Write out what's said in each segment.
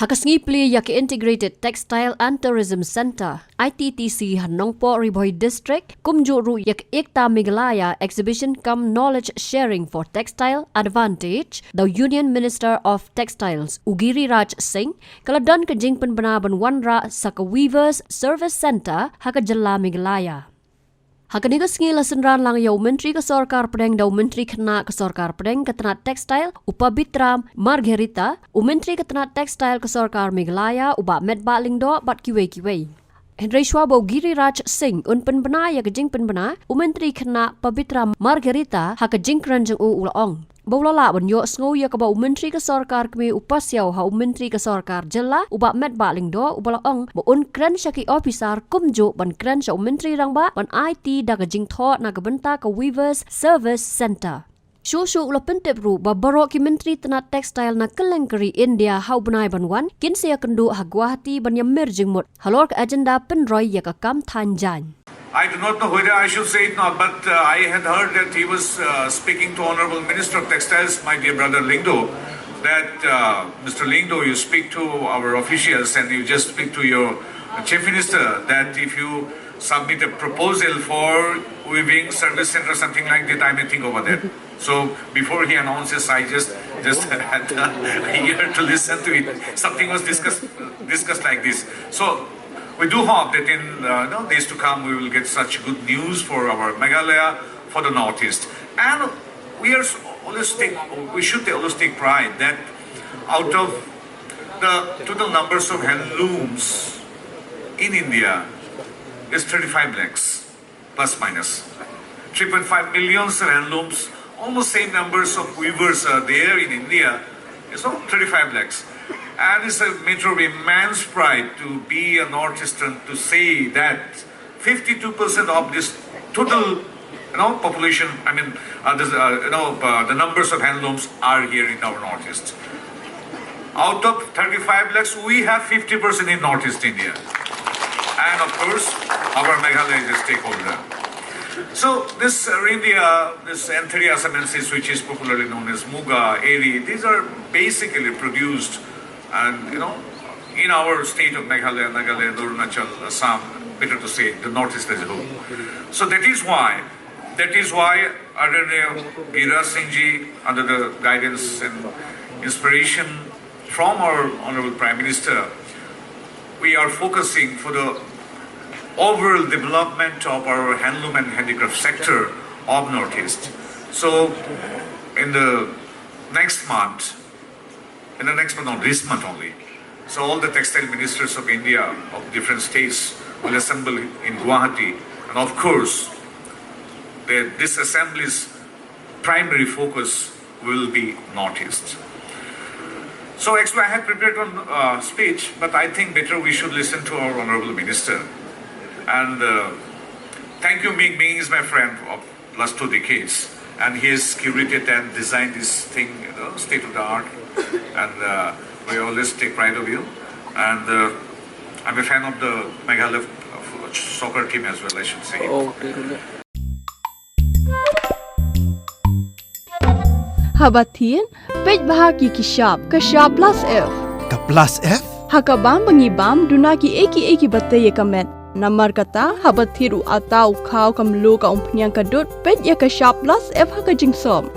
Hakasngi pli yak Integrated Textile and Tourism Center ITTC Hanongpo Riboy District kumjuru yak ekta Meghalaya exhibition cum knowledge sharing for textile advantage the Union Minister of Textiles Ugiri Raj Singh kaladan ka jingpen benaban wanra saka Weavers Service Center haka Jylla Meghalaya. Hakaniga sngi lasenran lang yaw Myntri ka Sarkar Pedeng daw Myntri kena ka Sarkar Pedeng ka Tanat Textile upabitram Margherita Myntri ka Tanat Textile ka Sarkar Meghalaya uba medba lingdo bat kiwe. Henry Shwabo Giri Raj Singh unpen bena ya kajing penbena Myntri kena pabitram Margherita haka jingkran jeng ulaong. Baulala banyo sngo ya kaba Myntri ka Sarkar kami Pasiaw ha Myntri ka Sarkar Jylla uba met baling do ubalaong baun kren syaki officer kumjo ban kren sya Myntri rangba ban IT da ka jing tho na ka benta ka Weavers Service Center. Shushu ula pentep ru babaro ki Myntri Tanat Textile na kelengkari India hau benai banwan kin sia kendu ha Guwahati ban yam merjing mut halor ka agenda penroy ya ka kam thanjan. I do not know whether I should say it now, but I had heard that he was speaking to Honorable Minister of Textiles, my dear brother Lingdo, that Mr. Lingdo, you speak to our officials and you just speak to your Chief Minister that if you submit a proposal for weaving service center or something like that, I may think over that. So before he announces, I just had a year to listen to it. Something was discussed like this. So we do hope that in days to come we will get such good news for our Meghalaya, for the Northeast. And we should always take pride that out of the total numbers of handlooms in India is 35 lakhs, plus minus. 3.5 million handlooms, almost same numbers of weavers are there in India. It's not 35 lakhs. And it's a matter of immense pride to be a Northeastern to say that 52% of this total population, the numbers of handlooms are here in our Northeast. Out of 35 lakhs, we have 50% in Northeast India. And of course, our Meghalaya is a stakeholder. So this India, this Antheria semensis, which is popularly known as Muga, Eri, these are basically produced and in our state of Meghalaya, Nagaland, Arunachal, Assam, better to say the Northeast as a whole. So that is why Aditya Gira Singh ji, under the guidance and inspiration from our Honorable Prime Minister, we are focusing for the overall development of our handloom and handicraft sector of Northeast. So in the next month, not this month only, so all the textile ministers of India, of different states, will assemble in Guwahati. And of course, this assembly's primary focus will be Northeast. So actually I had prepared one speech, but I think better we should listen to our Honorable Minister. And thank you, Ming. Ming is my friend of last 2 decades. And he has curated and designed this thing, state of the art. And we always take pride of you. And I'm a fan of the Meghalaya soccer team as well, I should say. Habatin, pej bahagi kishab, kashab plus F. Ka plus F? Hakabam bangibam dunaki eki bataye kamet. Namar kata habathiru atau kau kamlu ka umpnyang kadut pej ya kashab plus F haka jingsom.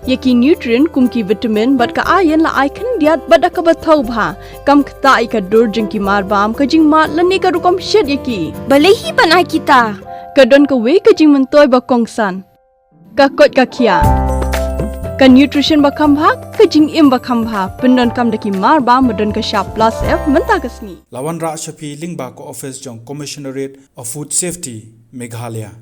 Yaki nutrient kumki vitamin bat ka ayan la icon diat bat ka bathau bha kam kta ka dur jingki marbam ka jing mat lani ka rukom shed yaki balehi banai kita kadon ka we ka jing mentoy ba kongsan ka kot ka khia ka nutrition ba khambha ka jing im ba khambha pendon kam daki marbam madon ka sharp plus F menta kasni Lawan Ra Shafi Lingba ko office jong Commissionerate of Food Safety Meghalaya